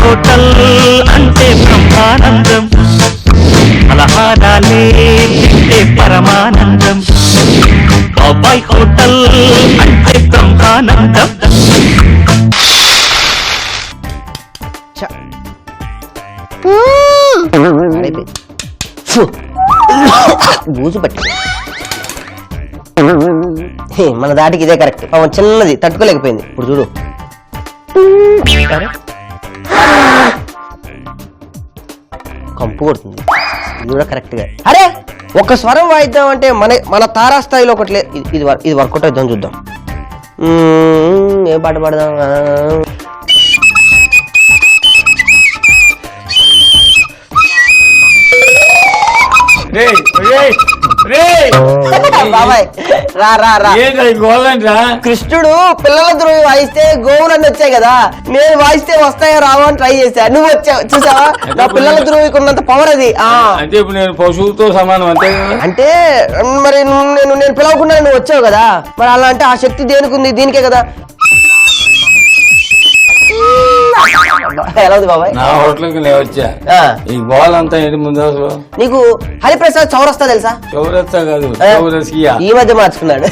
Hotel అంటే బ్రహ్మానందం, పలహారాలే తింటే పరమానందం. బాబాయ్ హోటల్ అంటే బ్రహ్మానందం. బూజు పట్టి మన దాటికి ఇదే కరెక్ట్. పాపం చిన్నది తట్టుకోలేకపోయింది. ఇప్పుడు చూడు కంపు కొడుతుంది. ఇది కూడా కరెక్ట్ గా. అరే ఒక స్వరం వాయిద్దాం అంటే మన తారాస్థాయిలో ఒకటి లేదు. ఇది వర్కౌట్ అవుతాం చూద్దాం. ఏ పాట పాడదాం? బాబాయ్ రా రా రా. కృష్ణుడు పిల్లల ద్రోహి వాయిస్తే గోవులన్నీ వచ్చాయి కదా, నేను వాయిస్తే వస్తాయో రావో అని ట్రై చేశా. నువ్వు వచ్చావు చూసావా? నా పిల్లల ద్రోహికి ఉన్నంత పవర్ అది. నేను పశువులతో సమానం అంతే. అంటే మరి నేను పిలవకుండా నువ్వు వచ్చావు కదా, మరి అలా అంటే ఆ శక్తి దేనికి ఉంది? దీనికే కదా. ఎలా ఉంది బాబాయ్? నా హోటల్కి నేను వచ్చా. ఈ గోల్ అంతా ఏంటి ముందు అసలు? నీకు హరిప్రసాద్ చౌరస్తా తెలుసా? చౌరస్తా కాదు, ఈ మధ్య మార్చుకున్నాడు.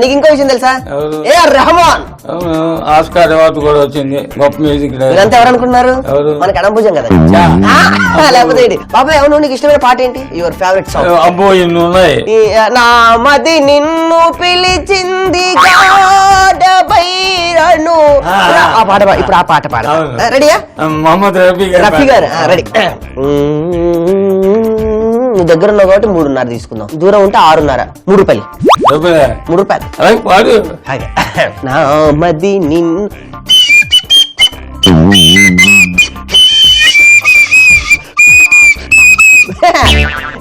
నీకు ఇంకో విషయం తెలుసా? ఏఆర్ రెహమాన్ ఆస్కార్ అవార్డు కూడా వచ్చింది. గొప్ప మ్యూజిక్. ఇదంతా ఎవరు అనుకున్నారు? మనకి అడంభుజం కదా. లేకపోతే ఏంటి బాబాయ్? అవును, నీకు ఇష్టమైన పాట ఏంటి? Your favourite song? అబ్బో ఇన్ని ఉన్నాయి. నా మది నిన్ను పిలిచింది గాఢభైరను. ఆ పాట ఇప్పుడు ఆ పాట పాడ. రెడీయా? మహమ్మద్ రఫీ గారు రెడీ. నీ దగ్గర ఉన్నావు కాబట్టి 3.5 తీసుకుందాం. దూరం ఉంటే 6.5. 3 రూపాయలు. 3 రూపాయలు. నా మది నిన్ను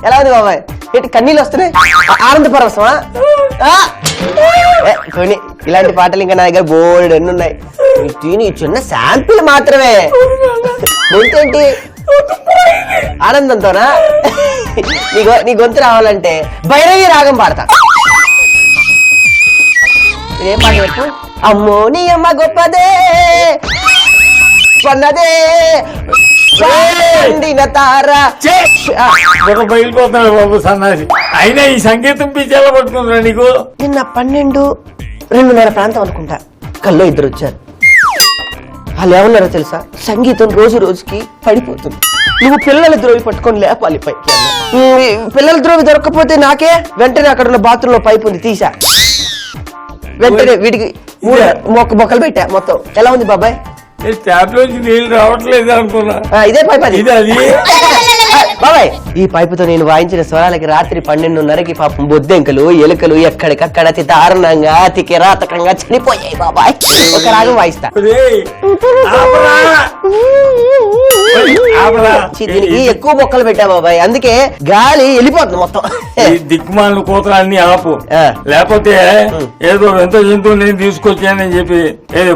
ఎలా ఉంది బాబాయ్? ఏంటి కన్నీళ్ళు వస్తున్నాయి? ఆనంద పరవశమా? కొన్ని ఇలాంటి పాటలు ఇంకా నా దగ్గర బోర్డు ఎన్ని ఉన్నాయి. చిన్న శాంపిల్ మాత్రమే. ఏంటేంటి ఆనందంతోనా? నీ గొంతు రావాలంటే భైరవి రాగం పాడతా. ఇదేం పాట చెప్పు? అమ్మో నీ అమ్మ గొప్పదే కొన్నదే బయలుపోతున్నాడు బాబు సన్నాసి. అయినా ఈ సంగీతం పిచ్చేలా పట్టుకుంటున్నా నీకు. నిన్న 12-2:30 ప్రాంతం అనుకుంటా. కల్లో 2 వచ్చారు. వాళ్ళు ఏమన్నారో తెలుసా? సంగీతం రోజు రోజుకి పడిపోతుంది, నువ్వు పిల్లల ద్రోవి పట్టుకొని లేపాలి పైకి. పిల్లల ద్రోవి దొరకకపోతే నాకే. వెంటనే అక్కడ ఉన్న బాత్రూమ్ లో పైపు ఉంది, తీసా. వెంటనే వీటికి మొక్కలు పెట్టా మొత్తం. ఎలా ఉంది బాబాయ్? ట్యాప్ లోంచి నీళ్ళు రావట్లేదు అనుకున్నా. ఇదే పైప్ అది. బాబాయ్ ఈ పైపుతో నేను వాయించిన స్వరాలకి రాత్రి 12:30కి పాపం బొద్దెంకలు ఎలుకలు ఎక్కడికక్కడ అతి దారుణంగా అతి కిరాతకంగా చనిపోయాయి బాబాయ్. ఒక రాగం వాయిస్తా. దీనికి ఎక్కువ మొక్కలు పెట్టా బాబాయ్, అందుకే గాలి వెళ్ళిపోతుంది మొత్తం. దిక్కుమాలను కూతురాన్ని ఆపు, లేకపోతే ఏదో ఎంత జంతువు నేను తీసుకొచ్చానని చెప్పి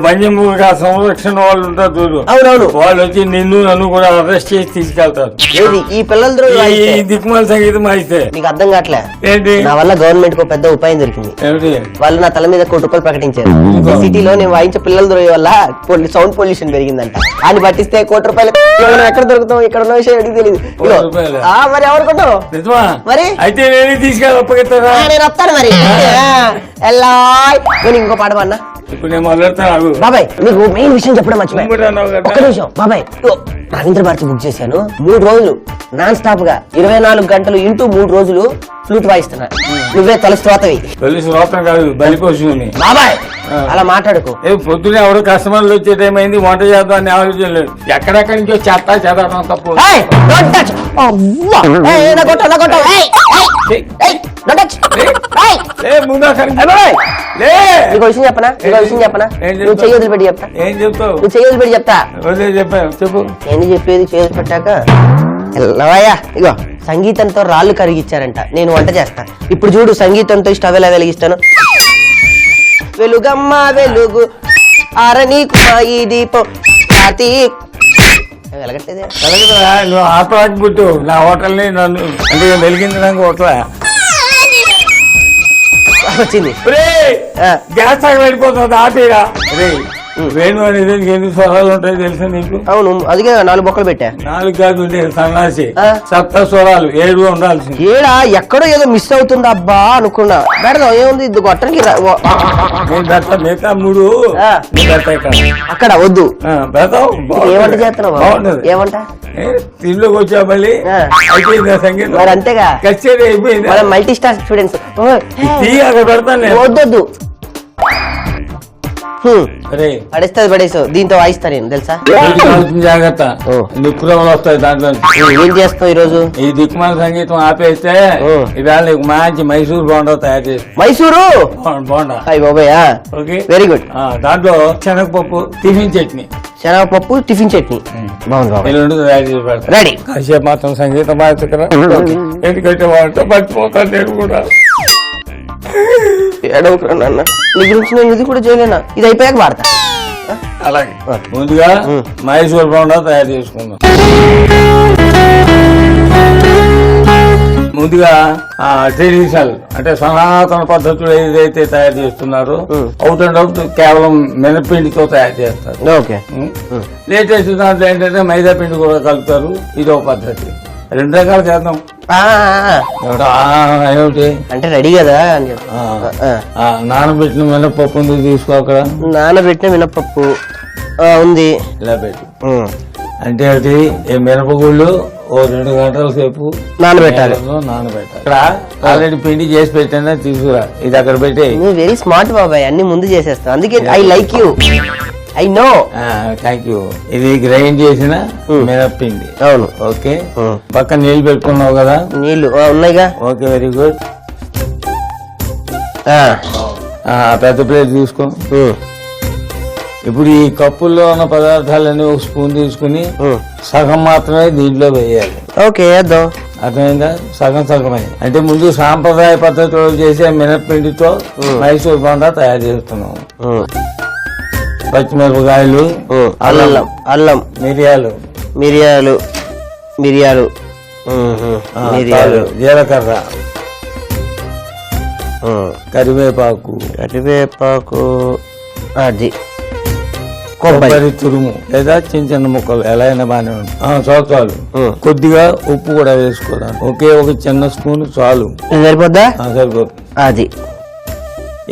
వన్యమృగ సంరక్షణ వాళ్ళు ఉంటారు చూడు. అవునవును, వాళ్ళు వచ్చి నిన్ను నన్ను కూడా అరెస్ట్ చేసి తీసుకెళ్తారు. ఈ పిల్లలు దిక్కుమాల సంగీతం వాయిస్తే నీకు అర్థం కావట్లే ఏంటి? నా వల్ల గవర్నమెంట్ కు పెద్ద ఉపాయం దొరికింది. వాళ్ళు నా తల మీద 1 కోటి రూపాయలు ప్రకటించారు. సిటీలో నేను వాయించే పిల్లల ద్రోహి వల్ల సౌండ్ పొల్యూషన్ పెరిగిందంట. అని పట్టిస్తే 1 కోటి రూపాయలు ఎక్కడ దొరుకుతాం? ఇక్కడ ఉన్న విషయం ఎవరికి తెలియదు. మరి ఎవరుకుంటావు? మరి అయితే నేను తీసుకెళ్ళి నేను వస్తాను మరి. ఎలా నేను ఇంకో పాట పాడినా ఇప్పుడు నేను మొదలెడతాను బాబాయ్. నీకు మెయిన్ విషయం చెప్పడం మర్చిపోయాను. ఒక్క నిమిషం బాబాయ్. రవీంద్ర భారతి బుక్ చేశాను. 3 రోజులు నాన్ స్టాప్ గా 24 గంటలు ఇంటూ 3 రోజులు ఫ్లూట్ వాయిస్తున్నా. నువ్వే తొలి శ్రోతవి. తొలి శ్రోతం కాదు, బలిపోషుని. బాబాయ్ అలా మాట్లాడుకో. పొద్దునే ఎవరు కస్టమర్లు వచ్చే టైం అయింది, వంట చేద్దాం అని ఆలోచన లేదు. ఎక్కడెక్కడి నుంచో చెత్త చెదడం తప్పు. విషయం చెప్పనా? నువ్వు చెయ్యొద్దు పెట్టి చెప్తా. ఏం చెప్తావు? నువ్వు చెయ్యొద్దు పెట్టి చెప్తా. చెప్పు. ఏంటి చెప్పేది? చేసి పెట్టాక ఎల్లవయ్యా. ఇగో సంగీతంతో రాళ్ళు కరిగిచ్చారంట, నేను వంట చేస్తా. ఇప్పుడు చూడు సంగీతంతో స్టవ్ ఎలా వెలిగిస్తాను. వెలుగమ్మ వెలుగు ఆరని ఈ దీపం కార్తీక్ వెలగట్లేదే. నువ్వు ఆటోకి పుట్టు నా హోటల్ని నన్ను అంటే వెలిగించడానికి హోటల్ వచ్చింది. గ్యాస్ తాగి వెళ్ళిపోతుంది ఆపేరా. రే వేణు అనేది ఎన్ని స్వరాలు ఉంటాయి తెలుసా నీకు? అవును, అదిగే 4 బొక్కలు పెట్టా. 4 కాదు సన్నాసి, ఆ. 7 స్వరాలు 7 ఉండాల్సింది. ఏడా ఎక్కడో ఏదో మిస్ అవుతుంది అబ్బా అనుకున్నా. పెడదాం, ఏముంది, ఇది గొట్టనికి నేను పెడతా, మిగతా 3 ఆ. నేను పెడతా ఇక్కడ. అక్కడ వద్దు. పెడతావు, ఏమంట చేస్తున్నావు? బాగుంటది. ఏమంట ఇంట్లోకి వచ్చా మళ్ళీ ఆ. అయిపోయింది సంగీతం, మరి అంతేగా, కచేరీ అయిపోయింది. మన మల్టీ స్టార్ స్టూడెంట్స్. అక్కడ పెడతాను నేను. వద్దొద్దు, అరే పడేస్తుంది, పడేసావు. దీంతో వాయిస్తా నేను, తెలుసా? జాగ్రత్త, ఓ. నిప్పురములు వస్తాయి దాంట్లో. ఏం చేస్తావు ఈ రోజు? ఈ దిక్కుమాల సంగీతం ఆపేస్తే ఓ. ఇవాళ నీకు మంచి మైసూర్ బోండా తయారు చేసి మైసూరు బోండా. అయ్యి బాబాయ్, ఓకే, వెరీ గుడ్. దాంట్లో శనగపప్పు టిఫిన్ చట్నీ, శనగపప్పు టిఫిన్ చట్నీ. బాగుంది బాబాయ్, ఈ 2 తయారు చేసి పెడతా. రెడీ. కాసేపు మాత్రం సంగీతం బాగా ఎందుకంటే వాళ్ళతో పట్టిపోతాను నేను కూడా. ఏడవకురా నాన్న, నీ గురించి నేను ఇది కూడా చేయలేనా? ఇది అయిపోయాక వాడతా. అలాగే ముందుగా మైసూర్ బోండా తయారు చేసుకుందాం. ముందుగా ట్రెడిషనల్ అంటే సనాతన పద్ధతులు ఏదైతే తయారు చేస్తున్నారో అవుట్ అండ్ అవుట్ కేవలం మినపిండితో తయారు చేస్తారు. ఓకే. లేటెస్ట్ దాంట్లో ఏంటంటే మైదా పిండి కూడా కలుపుతారు. ఇదో పద్ధతి. 2 రకాలు చేద్దాం. ఏమిటి అంటే రెడీ కదా అని చెప్పి. నానబెట్టిన మినపప్పు ఉంది, తీసుకో. అక్కడ నానబెట్టిన మినపప్పు ఉంది, ఇలా పెట్టు. అంటే ఒకటి మినపగుళ్ళు 2 గంటల సేపు నానబెట్టాలి. ఇక్కడ ఆల్రెడీ పిండి చేసి పెట్టానే, తీసుకురా. ఇది అక్కడ పెట్టి. నువ్వు వెరీ స్మార్ట్ బాబాయ్, అన్ని ముందు చేసేస్తావు. అందుకే I like you, I know. Thank you. ఇది గ్రైండ్ చేసిన మినప్పిండి. అవును. ఓకే, పక్కన నీళ్ళు పెట్టుకున్నావు కదా? నీళ్లు ఉన్నాయిగా. Okay, very good. పెద్ద ప్లేట్ తీసుకో. ఇప్పుడు ఈ కప్పుల్లో ఉన్న పదార్థాలన్నీ ఒక స్పూన్ తీసుకుని సగం మాత్రమే దీంట్లో వేయాలి. ఓకే, వేద్దాం. అర్థమైందా? సగం సగమే. అంటే ముందు సాంప్రదాయ పద్ధతిలో చేసే మినప్పిండితో మైసూర్ బోండా తయారు చేస్తున్నాం. పచ్చిమిరపకాయలు, అల్లం, అల్లం, మిరియాలు, మిరియాలు, మిరియాలు, మిరియాలు, జీలకర్ర, కరివేపాకు, కరివేపాకు, అది కొబ్బరి తురుము లేదా చిన్న చిన్న ముక్కలు ఎలా అయినా బాగానే ఉంటుంది. చాలు. కొద్దిగా ఉప్పు కూడా వేసుకోవడానికి ఒకే ఒక చిన్న స్పూన్ చాలు. సరిపోద్దా? సరిపోతుంది. అది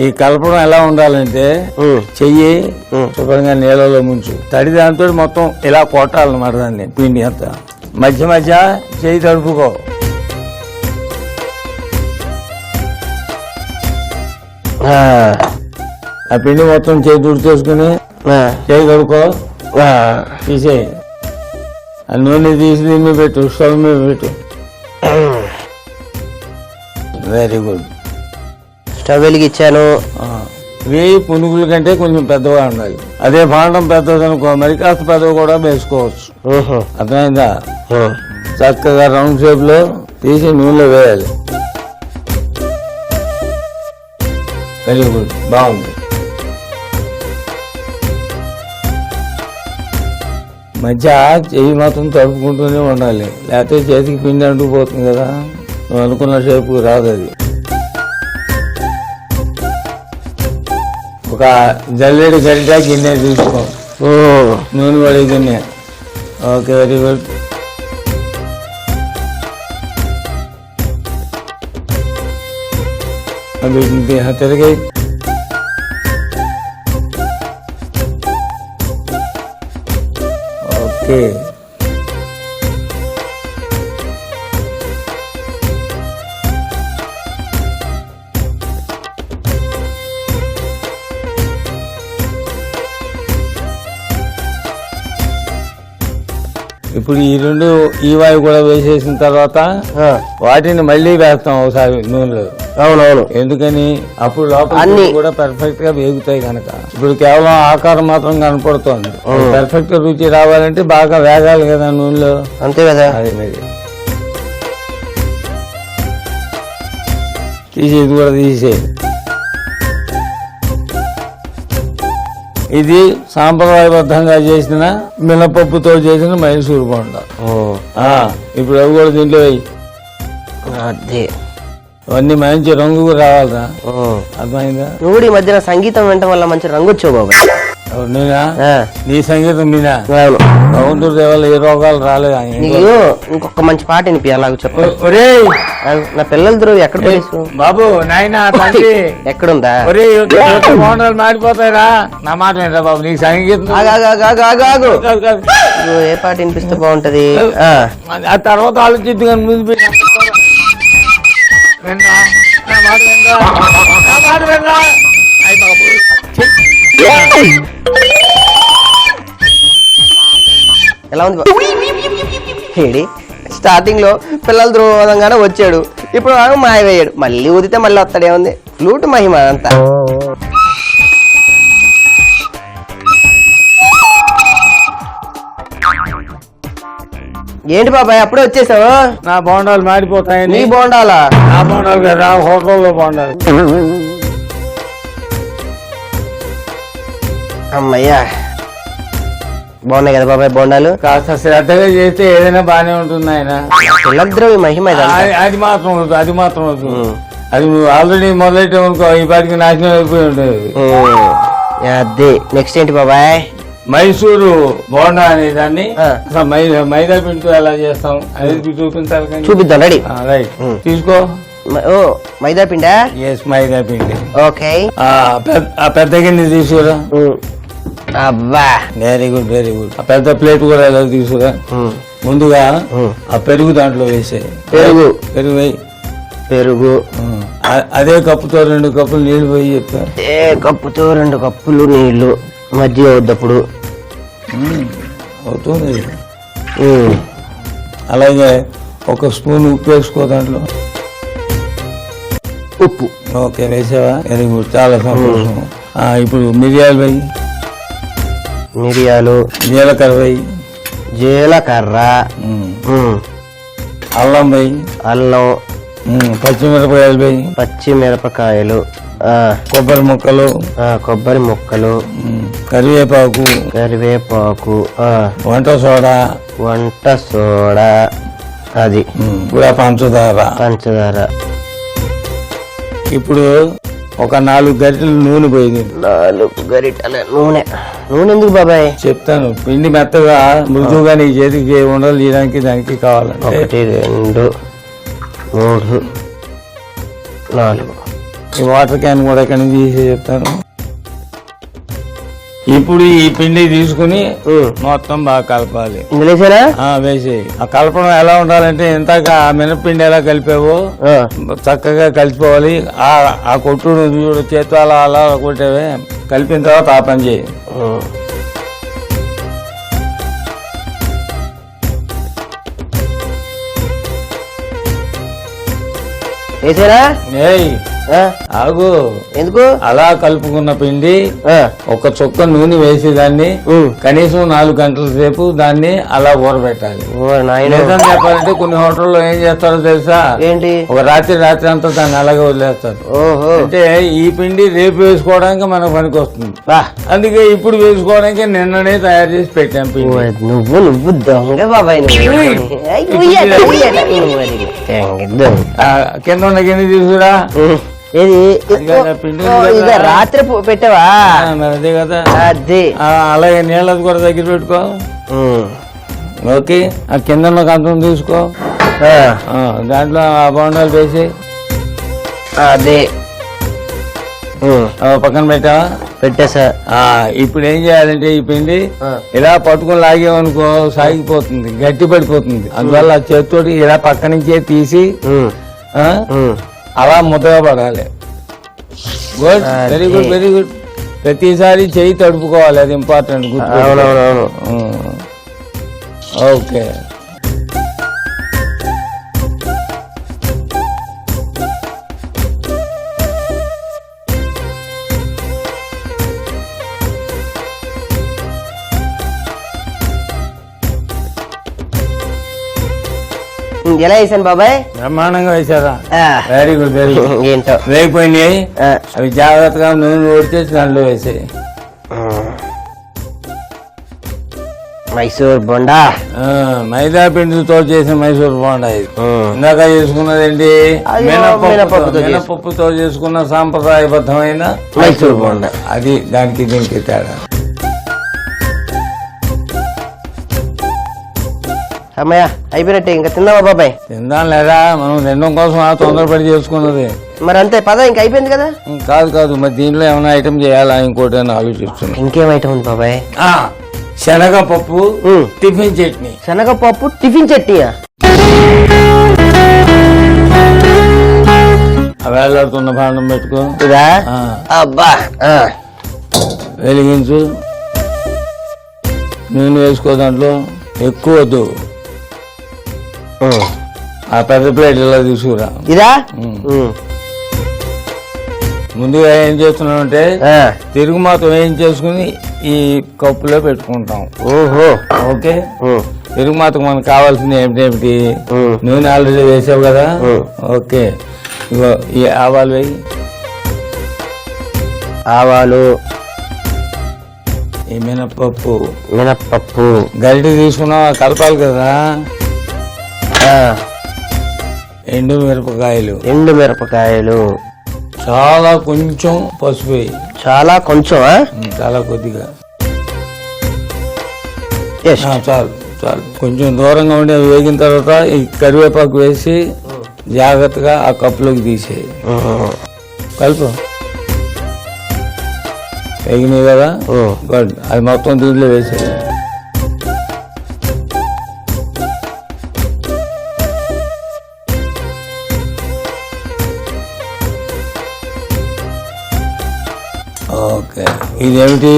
ఈ కలపడం ఎలా ఉండాలంటే చెయ్యి శుభ్రంగా నీళ్ళలో ముంచు, తడి దాంతో మొత్తం ఇలా కొట్టాలన్నమాట దాన్ని, పిండి అంతా. మధ్య మధ్య చెయ్యి తడుపుకో. ఆ పిండి మొత్తం చేయి తుడిచేసుకుని చేయి కడుకో, తీసేయి. ఆ నూనె తీసి దీన్ని పెట్టు, స్టవ్ మీద పెట్టు. Very good. స్టవ్ వెలిగించాను. వేయి పునుగుల కంటే కొంచెం పెద్దగా ఉండాలి. అదే భాండం పెద్దదనుకో మరి కాస్త పెద్దగా కూడా వేసుకోవచ్చు. అర్థమైందా? చక్కగా రౌండ్ షేప్ లో తీసి నూనెలో వేయాలి. వెరీ గుడ్, బాగుంది. మధ్య చెయ్యి మాత్రం తడుపుకుంటూనే ఉండాలి, లేకపోతే చేతికి పిండి అంటుకుపోతుంది కదా, నువ్వు అనుకున్న షేపు రాదు అది. ఒక జల్లెడు గరిట గిన్నె తీసుకో, నూనె పడే గిన్నె. Okay, very good. వీటిని తిరిగాయి. ఓకే, ఇప్పుడు ఈ 2 ఈవాయి కూడా వేసేసిన తర్వాత వాటిని మళ్ళీ వేస్తాం ఒకసారి నూనెలో. అవునవును. ఎందుకని? అప్పుడు లోపల కూడా పర్ఫెక్ట్ గా వేగుతాయి కనుక. ఇప్పుడు కేవలం ఆకారం మాత్రం కనపడుతోంది. పర్ఫెక్ట్ రుచి రావాలంటే బాగా వేగాలి కదా నూనెలో. అంతే కదా. అది మరి తీసి ఇది కూడా తీసే. ఇది సాంప్రదాయబద్ధంగా చేసిన మినపప్పుతో చేసిన మైసూర్ బోండా. ఇప్పుడు అవి కూడా దీంట్లో వేయి. అదే అవన్నీ మంచి రంగు రావాలరా. అర్థమైందా? నువ్వు ఈ మధ్యన సంగీతం వినటం వల్ల మంచి రంగు వచ్చావు బాబాయ్. నేనా ఆ, నీ సంగీతం నేనా అవును. భగవంతుడి దేవాల ఏ రోగాలు రాలేదు నీకు ఇంకొక మంచి పాట వినిపి అలాగ చెప్పు. ఒరేయ్ నా పిల్లల ద్రోవి ఎక్కడ పడేసు బాబు నాయన తండ్రి ఎక్కడుందా? ఒరే మోడల్ మారిపోతాయిరా నా మాట ఏంట్రా బాబు నీకు సంగీతం ఆగు, ఆగు, ఆగు, ఆగు, ఆగు, ఆగు. కాదు, కాదు. ఇదిగో ఏ పాట వినిపిస్తే బాగుంటది? ఆ, ఆ తర్వాత ఆలోచిద్దు కానీ ముందు పెట్టి వినరా? నా మాట వినరా? నా మాట వినరా? అయ్ బాబు ఎలా ఉంది ఏడి స్టార్టింగ్ లో పిల్లల ద్రోహంగానే వచ్చాడు, ఇప్పుడు మాయమయ్యాడు, మళ్ళీ ఊదితే మళ్ళీ వస్తాడు. ఏముంది లూటు మహిమ అంతా. ఏంటి బాబాయ్ అప్పుడే వచ్చేసావు? నా బోండాలు మాడిపోతాయని. నీ బోండాలా? నా బోండాలు కదా హోటల్లో బోండాలు. అమ్మయ్యా బాగున్నాయి కదా బాబాయ్ బోండాలు? కాస్త శ్రద్ధగా చేస్తే ఏదైనా బానే ఉంటుంది ఆయన. పిల్లల ద్రోహి మహిమ ఇదంతా. అది మాత్రం వద్దు, అది మాత్రం వద్దు. అది నువ్వు ఆల్రెడీ మొదలెట్టావు అనుకో ఈ పాటికి నాశనం అయిపోయి ఉంటుంది. అదే నెక్స్ట్ ఏంటి బాబాయ్? మైసూరు బోండా అనే దాన్ని ఆ. అసలు మైదా పిండితో ఎలా చేస్తాం అనేది చూపించాలి కానీ. చూపిద్దాం, రెడీ. రైట్ తీసుకో. ఓ మైదా పిండా? ఎస్ మైదా పిండి. ఓకే. ఆ పెద్ద గిన్నె తీసుకురా. అబ్బా వెరీ గుడ్ వెరీ గుడ్. ఆ పెద్ద ప్లేట్ కూడా ఎలా తీసుకురా. ముందుగా ఆ పెరుగు దాంట్లో వేసే. పెరుగు పెరుగు వేయి. పెరుగు అదే కప్పుతో 2 కప్పులు నీళ్లు పోయి చెప్పా. ఏ కప్పుతో 2 కప్పులు నీళ్లు. మజ్జిగ వద్దప్పుడు అవుతుంది. అలాగే 1 స్పూన్ ఉప్పు వేసుకో దాంట్లో. ఉప్పు ఓకే వేసావా? వెరీ గుడ్, చాలా సంతోషం. ఇప్పుడు మిరియాలు వేయి. మిరియాలు. జీలకర్ర వేయి. జీలకర్ర. అల్లం వేయి. అల్లం. పచ్చిమిరపకాయలు వేయి. పచ్చిమిరపకాయలు. కొబ్బరి ముక్కలు. కొబ్బరి ముక్కలు. కరివేపాకు. కరివేపాకు. వంట సోడా. వంట సోడా. అది కూడా పంచదార. పంచదార. ఇప్పుడు ఒక 4 గరిటెలు నూనె పోయింది. 4 గరిటెల నూనె. నూనె ఎందుకు బాబాయ్? చెప్తాను. పిండి మెత్తగా మృదువుగా నీ చేతికి ఉండలు తీయడానికి దానికి కావాలంటే 1 2 3 4. ఈ వాటర్ క్యాన్ కూడా ఇక్కడ నుంచి తీసి చెప్తాను. ఇప్పుడు ఈ పిండి తీసుకుని మొత్తం బాగా కలపాలి. ఇందులో వేసి ఆ కలపడం ఎలా ఉండాలంటే ఇంతాక ఆ మినపిండి ఎలా కలిపావో చక్కగా కలిసిపోవాలి. ఆ కొట్టుడు చూడు చేతి అలా అలా కొట్టేవే కలిపిన తర్వాత ఆ పని చేయి. వేసారా? ఏయ్ ఆగు. ఎందుకు? అలా కలుపుకున్న పిండి 1 చుక్క నూనె వేసి దాన్ని కనీసం 4 గంటల సేపు దాన్ని అలా ఊరబెట్టాలి. నిజం చెప్పాలంటే కొన్ని హోటల్లో ఏం చేస్తారో తెలుసా? ఏంటి? ఒక రాత్రి అంతా దాన్ని అలాగే వదిలేస్తారు. అంటే ఈ పిండి రేపు వేసుకోవడానికి మనకు పనికి వస్తుంది. అందుకే ఇప్పుడు వేసుకోవడానికి నిన్ననే తయారు చేసి పెట్టాం పిండి. నువ్వు దొంగ బాబాయ్. కింద ఉన్న గిన్నె తీసుకురా. రాత్రి పెట్టావా? అదే కదా. అదే అలాగే నీళ్ళది కూడా దగ్గర పెట్టుకో. ఓకే. ఆ కింద ఉన్న కంచం తీసుకో. దాంట్లో ఆ బోండాలు వేసి అదే పక్కన పెట్టావా? పెట్టేసా. ఇప్పుడు ఏం చేయాలంటే ఈ పిండి ఇలా పట్టుకుని లాగేమనుకో సాగిపోతుంది, గట్టి పడిపోతుంది. అందువల్ల చేతితోటి ఇలా పక్క నుంచే తీసి అలా ముద్దగా పడాలి. Good, very good very good. ప్రతిసారి చెయ్యి తడుపుకోవాలి, అది ఇంపార్టెంట్. అవునవునవును. ఓకే. ఎలా వేసాను బాబాయ్? బ్రహ్మాండంగా వేసారా? Very good very good. ఏంటో వేగిపోయినాయి. అవి జాగ్రత్తగా నూనె ఓడిచేసి దాంట్లో వేసాయి. మైసూర్ బోండా. మైదా పిండితో చేసిన మైసూర్ బోండా ఇది. ఇందాక చేసుకున్నదేంటి? మినపప్పుతో చేసుకున్న సాంప్రదాయబద్ధమైన మైసూర్ బోండా. అది దానికి దీనికి తేడా. అమ్మయ్య అయిపోయినట్టే, ఇంకా తిందామా బాబాయ్? తిందాం లేదా, మనం తినడం కోసం తొందరపడి చేసుకున్నది. మరి అంతే పద, ఇంకా అయిపోయింది కదా. కాదు మరి దీంట్లో ఏమైనా ఐటమ్ చేయాలా ఇంకోటి అని ఆలోచిస్తున్నా. ఇంకేం ఐటమ్ ఉంది బాబాయ్? శనగపప్పు టిఫిన్ చట్నీ. శనగపప్పు టిఫిన్ చట్నీయా? వేలాడుతున్న భాండం పెట్టుకో. ఇదా? అబ్బా. వెలిగించు, నూనె వేసుకో, దాంట్లో ఎక్కువ వద్దు. ఆ పెద్ద ప్లేట్ ఇలా తీసుకురా. ఇదా? ముందుగా ఏం చేస్తున్నాం అంటే తిరుగుమాత వేయించేసుకుని ఈ కప్పులో పెట్టుకుంటాం. ఓహో, ఓకే. తిరుగుమాతకు మనకు కావాల్సింది ఏమిటేమిటి? నూనె ఆల్రెడీ వేసావు కదా. ఓకే, ఇగో ఈ ఆవాలు వేయి. ఆవాలు, ఈ మినప్పప్పు. మినప్పప్పు గరిటె తీసుకున్నావు, కలపాలి కదా. ఎండు మిరపకాయలు. ఎండు మిరపకాయలు. చాలా కొంచెం పసుపు వేయి. చాలా కొంచెం? చాలా కొద్దిగా. Yes. చాలు చాలు. కొంచెం దూరంగా ఉండి అవి వేగిన తర్వాత ఈ కరివేపాకు వేసి జాగ్రత్తగా ఆ కప్పులోకి తీసేయి. కలుపు. వేగినాయి కదా, గుడ్. అది మొత్తం దీంట్లో వేసేయి. ఓకే, ఇదేమిటి?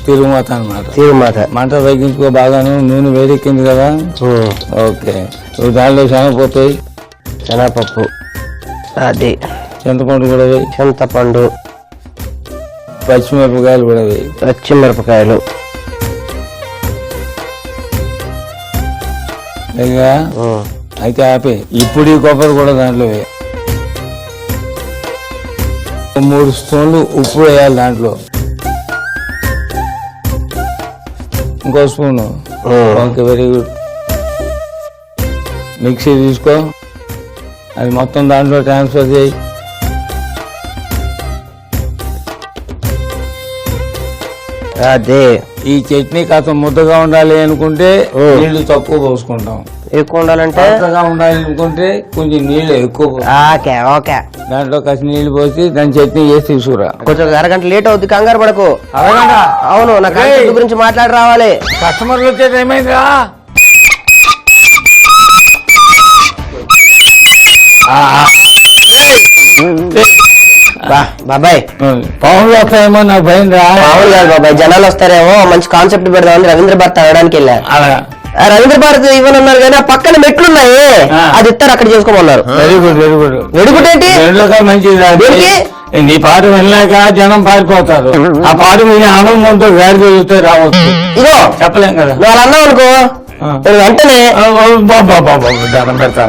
తిరుగుమాత అన్నమాట. తిరుగుమాత. మంట తగ్గించుకో బాగాను. నూనె వేడెక్కింది కదా. ఓకే, దానిలో శనగపప్పు, శనగపప్పు, అది చింతపండు కూడా వేయి. చింతపండు, పచ్చిమిరపకాయలు కూడా వేయి. పచ్చిమిరపకాయలు. అయితే ఆపే. ఇప్పుడు ఈ కొబ్బరి కూడా దాంట్లో వేయి. 3 స్పూన్లు ఉప్పు వేయాలి దాంట్లో. ఇంకో spoon. Okay, very good. Mixie తీసుకో, అది మొత్తం దాంట్లో ట్రాన్స్ఫర్ చేయి. అదే. ఈ చట్నీ కాస్త ముద్దగా ఉండాలి అనుకుంటే నీళ్లు తక్కువ పోసుకుంటాం. ఎక్కువ ఉండాలంటే ముద్దగా ఉండాలి అనుకుంటే కొంచెం నీళ్లు ఎక్కువ. Okay okay. దాంట్లో కాస్త నీళ్లు పోసి దాని చట్నీ చేసి తీసుకురా. కొంచెం అరగంట లేట్ అవుద్ది, కంగారు పడకు. అవును, నా కాంటాక్ట్ గురించి మాట్లాడి రావాలి. కస్టమర్లు వచ్చే టైం అయిందా? బాబాయ్, పావులు వస్తాయేమో నాకు భయం రా. మామూలు కాదు బాబాయ్, జనాలు వస్తారేమో, మంచి కాన్సెప్ట్ పెడదామని రవీంద్ర భారత్ అనడానికి వెళ్ళా. రవీంద్ర భారత్ ఇవ్వనున్నారు కానీ ఆ పక్కన మెట్లున్నాయి, అది ఇస్తారు, అక్కడ చేసుకోమన్నారు. Very good, very good. Very good ఏంటి? మంచిది. నీ పాట వెళ్ళాక జనం పారిపోతారు. ఆ పాట మీద ఆనందంతో వేడి చదివితే రావచ్చు. ఇదో చెప్పలేం కదా. నువ్వు అలా అన్నావు అనుకో, వెంటనే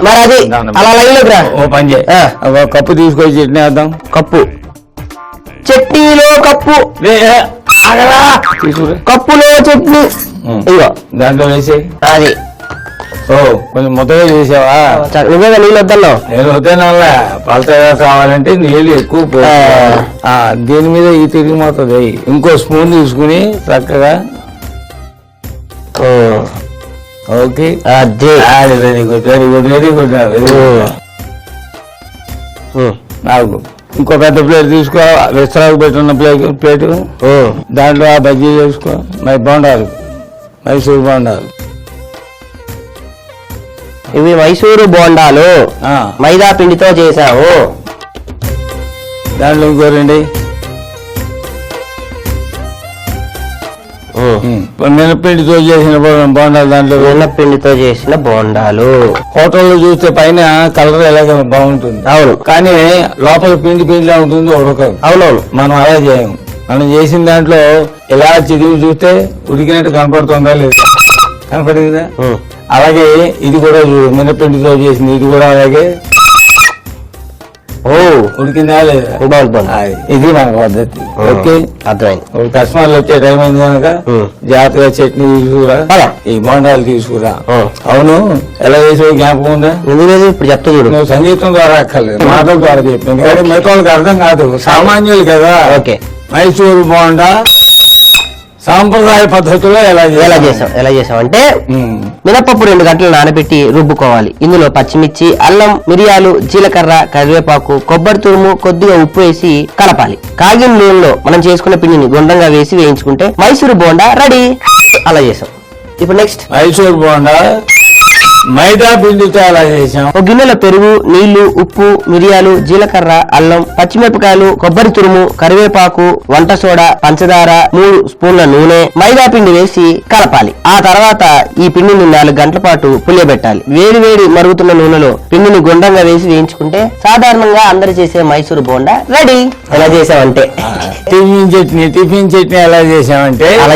మరి అది అలా లైన్ లోకి రా. ఓ పని చేయి, కప్పు తీసుకొచ్చి చట్నీ వేద్దాం. కప్పు చట్నీలో కప్పు, కప్పులో చట్నీ. ఇగో దాంట్లో వేసి అది. ఓ కొంచెం ముద్దగా చేసావా? నువ్వేగా నీళ్ళు వద్దన్నావు. నేను వద్దానల్లా. పలతగా కావాలంటే నీళ్ళు ఎక్కువ. దీని మీద ఈ తిరిగి మొత్తం ఇంకో స్పూన్ తీసుకుని చక్కగా. Okay, very good, very good, very good, very good. నాకు ఇంకో పెద్ద ప్లేట్ తీసుకో, విస్తరాకు పెట్టున్న ప్లేటు. దాంట్లో ఆ బజ్జీ చేసుకో. బోండాలు, మైసూరు బోండాలు. ఇవి మైసూరు బోండాలు, మైదా పిండితో చేసావు. దాంట్లో ఇంకో 2 మినప్పిండితో చేసిన బోండాలు. దాంట్లో మినప్పిండితో చేసిన బోండాలు. హోటల్లో చూస్తే పైన కలర్ ఎలాగ బాగుంటుంది. అవును, కానీ లోపల పిండి పిండిలా ఉంటుంది, ఉడకదు. అవునవును, మనం అలా చేయము. మనం చేసిన దాంట్లో ఇలా చిదివి చూస్తే ఉడికినట్టు కనపడుతుందా లేదా? కనపడిందా? అలాగే ఇది కూడా మినప్పిండితో చేసింది, ఇది కూడా అలాగే. ఉడికిందా లేదా? ఇది మన పద్ధతి. ఓకే, అర్థమైంది. కస్టమర్లు వచ్చే టైం అయింది కనుక జాగ్రత్తగా చట్నీ తీసుకురా, ఈ బోండాలు తీసుకురా. అవును, ఎలా చేసావు జ్ఞాపకం ఉందా? ఇప్పుడు చెప్తా చూడు. నువ్వు సంగీతం ద్వారా అక్కర్లేదు, మాటల ద్వారా చెప్పింది. కానీ మిగతా వాళ్ళకి అర్థం కాదు, సామాన్యులు కదా. ఓకే, మైసూరు బోండా సాంప్రదాయ పద్ధతిలో ఎలా చేసాం అంటే మినపప్పు 2 గంటలు నానబెట్టి రుబ్బుకోవాలి. ఇందులో పచ్చిమిర్చి, అల్లం, మిరియాలు, జీలకర్ర, కరివేపాకు, కొబ్బరి తురుము, కొద్దిగా ఉప్పు వేసి కలపాలి. కాగిన నూనెలో మనం చేసుకున్న పిండిని గుండ్రంగా వేసి వేయించుకుంటే మైసూరు బోండా రెడీ. అలా చేసాం. ఇప్పుడు నెక్స్ట్ మైసూర్ బోండా మైదా పిండితో అలా చేసాం. ఒక గిన్నెలో పెరుగు, నీళ్లు, ఉప్పు, మిరియాలు, జీలకర్ర, అల్లం, పచ్చిమిరపకాయలు, కొబ్బరి తురుము, కరివేపాకు, వంట సోడా, పంచదార, 3 స్పూన్ల నూనె, మైదా పిండి వేసి కలపాలి. ఆ తర్వాత ఈ పిండిని 4 గంటల పాటు పులియబెట్టాలి. వేడి మరుగుతున్న నూనెలో పిండిని గుండ్రంగా వేసి వేయించుకుంటే సాధారణంగా అందరు చేసే మైసూరు బోండా రెడీ. ఎలా చేసామంటే టిఫిన్ చట్నీ ఎలా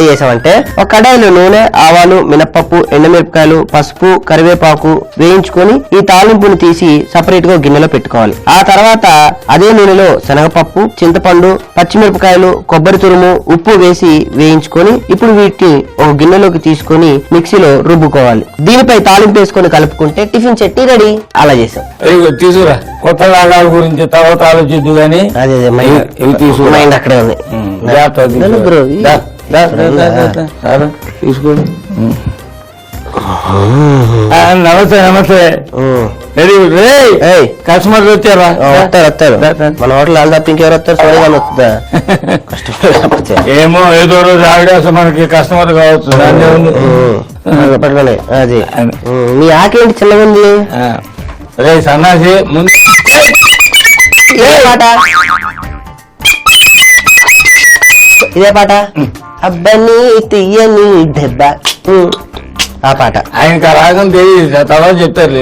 చేసామంటే ఒక కడాయిలో నూనె, ఆవాలు, మినపప్పు, ఎండుమిరపకాయలు, పసుపు, కరివేపాకు వేయించుకొని ఈ తాలింపుని తీసి సపరేట్ గా గిన్నెలో పెట్టుకోవాలి. ఆ తర్వాత అదే నూనెలో శనగపప్పు, చింతపండు, పచ్చిమిరపకాయలు, కొబ్బరి తురుము, ఉప్పు వేసి వేయించుకొని ఇప్పుడు వీటిని ఒక గిన్నెలోకి తీసుకొని మిక్సీలో రుబ్బుకోవాలి. దీనిపై తాలింపు వేసుకొని కలుపుకుంటే టిఫిన్ చట్నీ రెడీ. అలా చేసాం. తీసుకురా కొత్త రాగాల గురించి తర్వాత ఆలోచిద్దు గానీ మైండ్ అక్కడే ఉంది. తీసుకోండి. నమస్తే కస్టమర్లు వచ్చారా? వస్తారు. మన హోటల్ వాళ్ళు తప్ప ఇంకెవరు వస్తారు? సోనిగానే వస్తుందా? ఏమో ఏదో రోజు ఆవిడ మనకి కస్టమర్ కావచ్చు. పట్టుకోండి. అది మీ ఆకేంటి చిన్నగా ఉంది? రే సన్నాసి ముందు ఇదే పాట. అబ్బని తీయని దెబ్బ, ఆ పాట. ఆయనకి ఆ రాగం తెలియదు, తర్వాత చెప్తారు.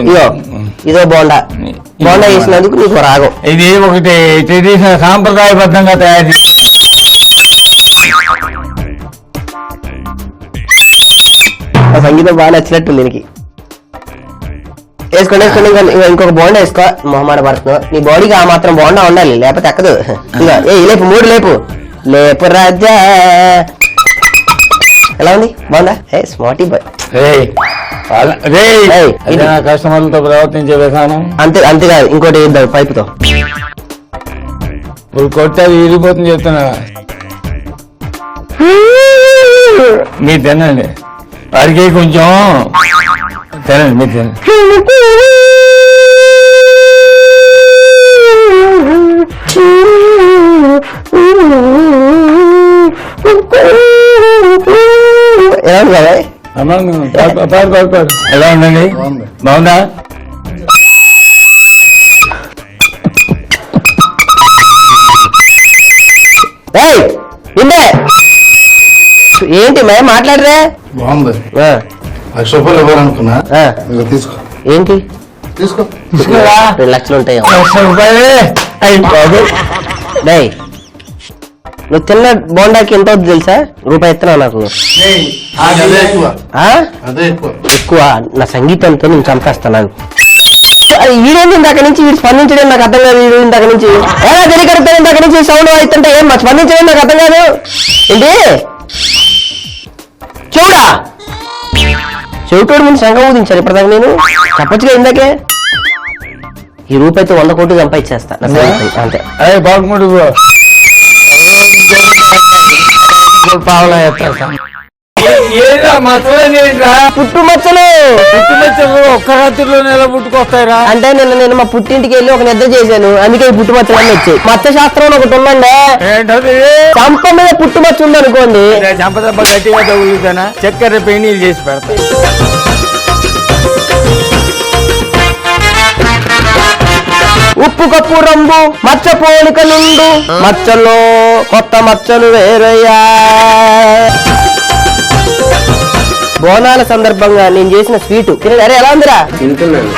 ఇదో బోండా వేసినందుకు నీకు రాగం. ఇది ఒకటి ట్రెడిషనల్ సాంప్రదాయబద్ధంగా తయారు చేసి సంగీతం బాగా నచ్చినట్టుంది దీనికి. వేసుకోండి. ఇంకొక బోండా వేసుకో. మొహమాట పడుతున్నావు. నీ బాడీకి ఆ మాత్రం బోండా ఉండాలి, లేకపోతే ఎక్కదు. ఇంకా లేపు 3 లేపు రాజా. ఎలా ఉంది బోండా? Smarty bye. కస్టమర్లతో ప్రవర్తించే విధానం అంతేకాదు, ఇంకోటి వేద్దాం పైపుతో. ఇప్పుడు కొట్టేది విరిగిపోతుంది చెప్తున్నా. మీరు తినండి, వాడికి కొంచెం తినండి, మీరు తినండి. ఎలా ఉందండి? బాగుందా? ఏంటి మేము మాట్లాడరే? బాగుంది. 1,00,000 రూపాయలు ఇవ్వాలనుకున్నా. తీసుకో. ఏంటి తీసుకో. 2 లక్షలు ఉంటాయి. నువ్వు తిన్న బోండాకి ఎంత అవుతుంది తెలుసా? రూపాయి ఎత్తున్నావు నాకు. ఎక్కువ నా సంగీతంతో నేను చంపేస్తాను. వీడేంటి ఇందాక నుంచి వీడు స్పందించడం నాకు అర్థం కాదు. వీడు ఇందాక నుంచి ఎలా తెలియకడతాను, ఇందాక నుంచి సౌండ్ అవుతుంటే ఏం స్పందించడం నాకు అర్థం కాదు. ఏంటి చెవిటోడు ముందు సంఘం ఊదించాను ఇప్పటిదాకా నేను. చెప్పచ్చుగా ఇందాకే. ఈ రూపాయితో 100 కోట్లు సంపాదించేస్తా అంతే. అదే బాగుండు పావులా పుట్టుమచ్చలు ఒక్క రాత్రిలో ఎలా పుట్టుకొస్తాయిరా? అంటే నేను మా పుట్టింటికి వెళ్ళి ఒక నిద్ర చేశాను, అందుకే ఈ పుట్టుమచ్చలు అన్నీ వచ్చాయి. మత్స్య శాస్త్రం ఒకటి ఉందండి, చంప మీద పుట్టుమచ్చ ఉంది అనుకోండి, చంప దెబ్బ గట్టిగా తగులుతానా చక్కెర పెయినీలు చేసి పెడతాయి. ఉప్పు కప్పు రంబు మచ్చ పోలిక నుండు మచ్చలో కొత్త మచ్చలు వేరయ్యా. బోనాల సందర్భంగా నేను చేసిన స్వీటు తినడు. అరే ఎలా ఉందిరా? తింటున్నాను.